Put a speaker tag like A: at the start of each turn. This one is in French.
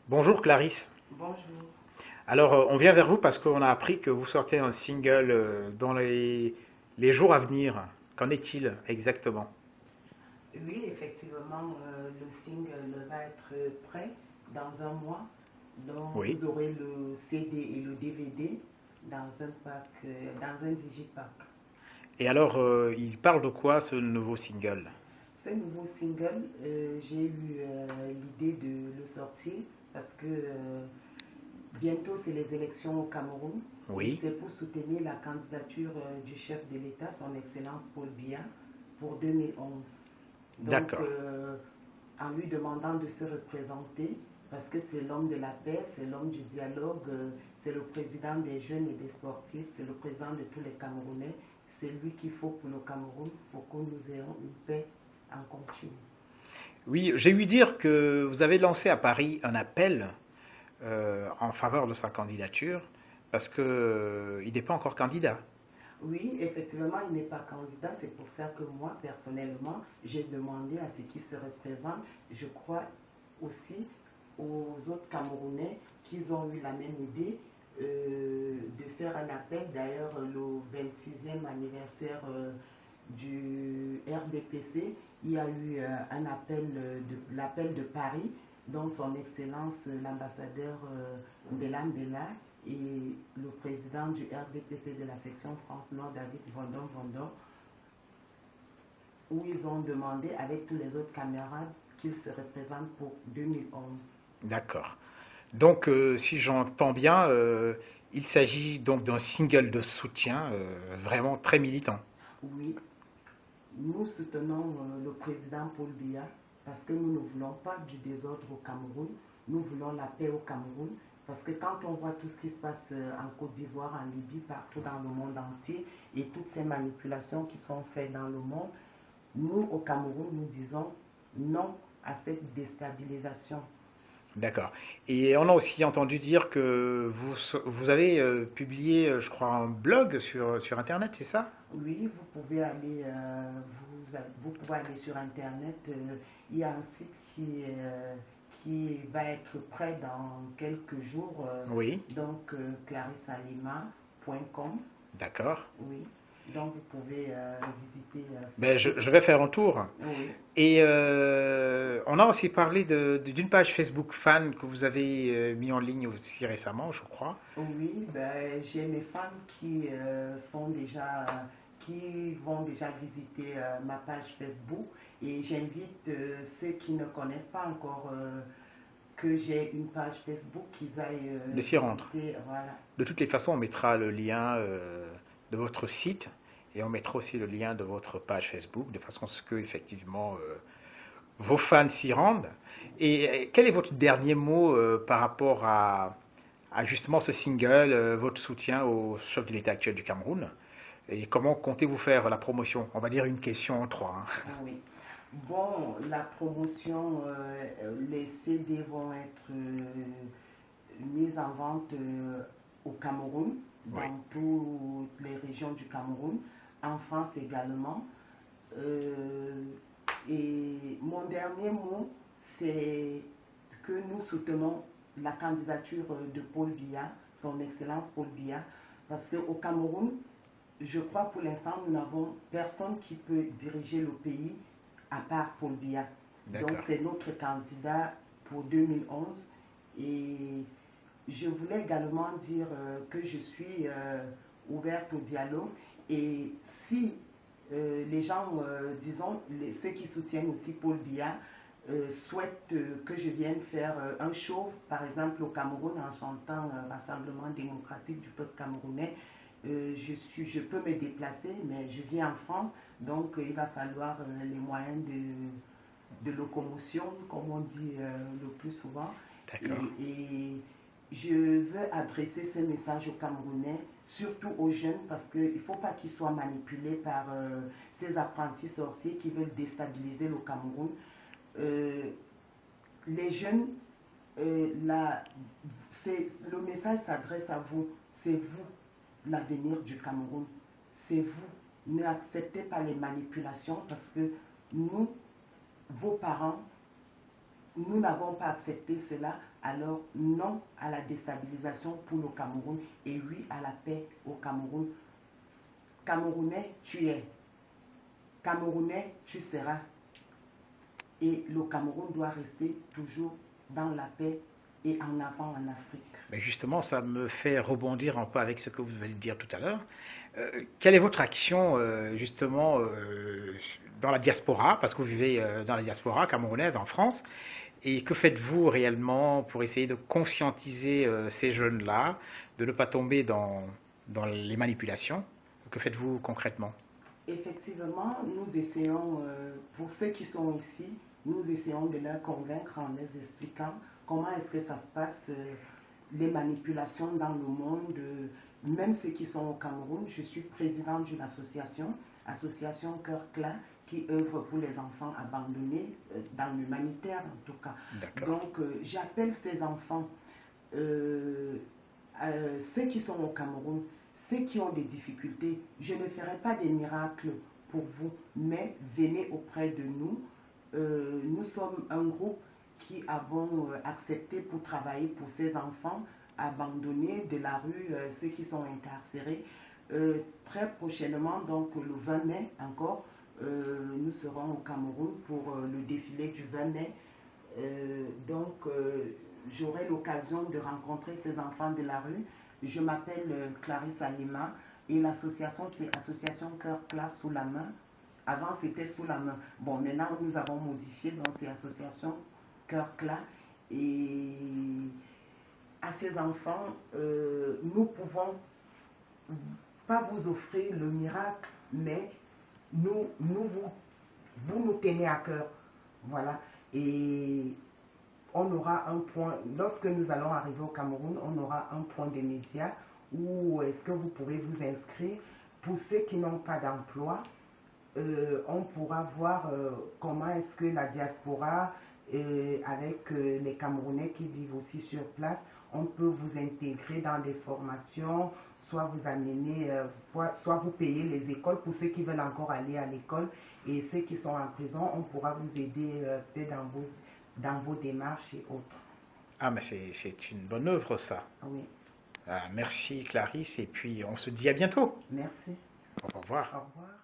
A: Bonjour Clarisse.
B: Bonjour.
A: Alors, on vient vers vous parce qu'on a appris que vous sortez un single dans les jours à venir. Qu'en est-il exactement?
B: Oui, effectivement, le single va être prêt dans un mois. Donc,
A: Oui.
B: vous aurez le CD et le DVD dans un pack, dans un digipack.
A: Et alors, il parle de quoi ce nouveau single?
B: Ce nouveau single, j'ai eu l'idée de le sortir parce que bientôt c'est les élections au Cameroun et
A: Oui.
B: c'est pour soutenir la candidature du chef de l'État, son Excellence Paul Biya, pour 2011. Donc,
A: D'accord.
B: en lui demandant de se représenter, parce que c'est l'homme de la paix, c'est l'homme du dialogue, c'est le président des jeunes et des sportifs, c'est le président de tous les Camerounais, c'est lui qu'il faut pour le Cameroun pour que nous ayons une paix en continu.
A: Oui, j'ai eu dire que vous avez lancé à Paris un appel en faveur de sa candidature parce que il n'est pas encore candidat.
B: Oui, effectivement, il n'est pas candidat. C'est pour ça que moi, personnellement, j'ai demandé à ce qu'il se représente. Je crois aussi aux autres Camerounais qu'ils ont eu la même idée de faire un appel. D'ailleurs, le 26e anniversaire du RDPC, il y a eu un appel, l'appel de Paris, dont son Excellence l'ambassadeur Mbela Mbela et le président du RDPC de la section France Nord, David Vondon Vondon, où ils ont demandé avec tous les autres camarades qu'ils se représentent pour 2011.
A: D'accord. Donc, si j'entends bien, il s'agit donc d'un single de soutien vraiment très militant.
B: Oui, nous soutenons le président Paul Biya parce que nous ne voulons pas du désordre au Cameroun, nous voulons la paix au Cameroun. Parce que quand on voit tout ce qui se passe en Côte d'Ivoire, en Libye, partout dans le monde entier, et toutes ces manipulations qui sont faites dans le monde, nous, au Cameroun, nous disons non à cette déstabilisation.
A: D'accord. Et on a aussi entendu dire que vous avez publié, je crois, un blog sur Internet, c'est ça?
B: Oui, vous pouvez aller, vous pouvez aller sur Internet. Il y a un site qui va être prêt dans quelques jours,
A: Oui,
B: donc clarissalima.com.
A: d'accord.
B: Oui, donc vous pouvez visiter ce
A: Ben,
B: site.
A: je vais faire un tour.
B: Oui,
A: Et on a aussi parlé d'une page Facebook fan que vous avez mis en ligne aussi récemment, je crois.
B: oui, ben, j'ai mes fans qui vont déjà visiter ma page Facebook et j'invite ceux qui ne connaissent pas encore que j'ai une page Facebook qu'ils aillent
A: De s'y rendre.
B: visiter. Voilà.
A: De toutes les façons, on mettra le lien de votre site et on mettra aussi le lien de votre page Facebook, de façon à ce que effectivement vos fans s'y rendent. Et quel est votre dernier mot par rapport à justement ce single, votre soutien au chef de l'État actuel du Cameroun? Et comment comptez-vous faire la promotion? On va dire une question en trois, hein.
B: Ah oui. Bon, la promotion, les CD vont être mis en vente au Cameroun,
A: Oui,
B: dans toutes les régions du Cameroun, en France également. Euh, et mon dernier mot, c'est que nous soutenons la candidature de Paul Biya, son Excellence Paul Biya, parce qu'au Cameroun, je crois pour l'instant, nous n'avons personne qui peut diriger le pays à part Paul Biya. Donc
A: d'accord.
B: c'est notre candidat pour 2011 et je voulais également dire que je suis ouverte au dialogue et si les gens, disons, ceux qui soutiennent aussi Paul Biya, souhaitent que je vienne faire un show, par exemple au Cameroun, en chantant Rassemblement démocratique du peuple camerounais, je peux me déplacer, mais je vis en France, donc il va falloir les moyens de locomotion, comme on dit le plus souvent.
A: D'accord.
B: Et je veux adresser ce message aux Camerounais, surtout aux jeunes, parce qu'il ne faut pas qu'ils soient manipulés par ces apprentis sorciers qui veulent déstabiliser le Cameroun. Euh, les jeunes, là, le message s'adresse à vous. C'est vous l'avenir du Cameroun. C'est vous. N'acceptez pas les manipulations parce que nous, vos parents, nous n'avons pas accepté cela, alors non à la déstabilisation pour le Cameroun et oui à la paix au Cameroun. Camerounais, tu es. Camerounais, tu seras. Et le Cameroun doit rester toujours dans la paix et en avant en Afrique.
A: Mais justement, ça me fait rebondir un peu avec ce que vous venez de dire tout à l'heure. Quelle est votre action justement dans la diaspora, parce que vous vivez dans la diaspora camerounaise en France, et que faites-vous réellement pour essayer de conscientiser ces jeunes-là, de ne pas tomber dans les manipulations? Que faites-vous concrètement?
B: Effectivement, nous essayons, pour ceux qui sont ici, nous essayons de leur convaincre en les expliquant comment est-ce que ça se passe, les manipulations dans le monde, même ceux qui sont au Cameroun. Je suis présidente d'une association, Association Cœur Clair, qui œuvre pour les enfants abandonnés, dans l'humanitaire en tout cas. Donc j'appelle ces enfants, ceux qui sont au Cameroun, ceux qui ont des difficultés. Je ne ferai pas des miracles pour vous, mais venez auprès de nous. Nous sommes un groupe qui avons accepté pour travailler pour ces enfants abandonnés de la rue, ceux qui sont incarcérés. Très prochainement, donc le 20 mai encore, nous serons au Cameroun pour le défilé du 20 mai. J'aurai l'occasion de rencontrer ces enfants de la rue. Je m'appelle Clarisse Alima et l'association, c'est Association Cœur Classe sous la main. Avant, c'était sous la main. Bon, maintenant, nous avons modifié, donc c'est Association Cœur Clair. Et à ces enfants, nous pouvons pas vous offrir le miracle, mais vous nous tenez à cœur. Voilà. Et on aura un point, lorsque nous allons arriver au Cameroun, on aura un point de médias où est-ce que vous pouvez vous inscrire. Pour ceux qui n'ont pas d'emploi, on pourra voir comment est-ce que la diaspora, avec les Camerounais qui vivent aussi sur place, on peut vous intégrer dans des formations, soit vous amener, soit vous payer les écoles pour ceux qui veulent encore aller à l'école, et ceux qui sont en prison, on pourra vous aider peut-être dans vos démarches et autres.
A: Ah, mais c'est une bonne œuvre, ça.
B: Oui.
A: Ah, merci Clarisse, et puis on se dit à bientôt.
B: Merci.
A: Au revoir.
B: Au revoir.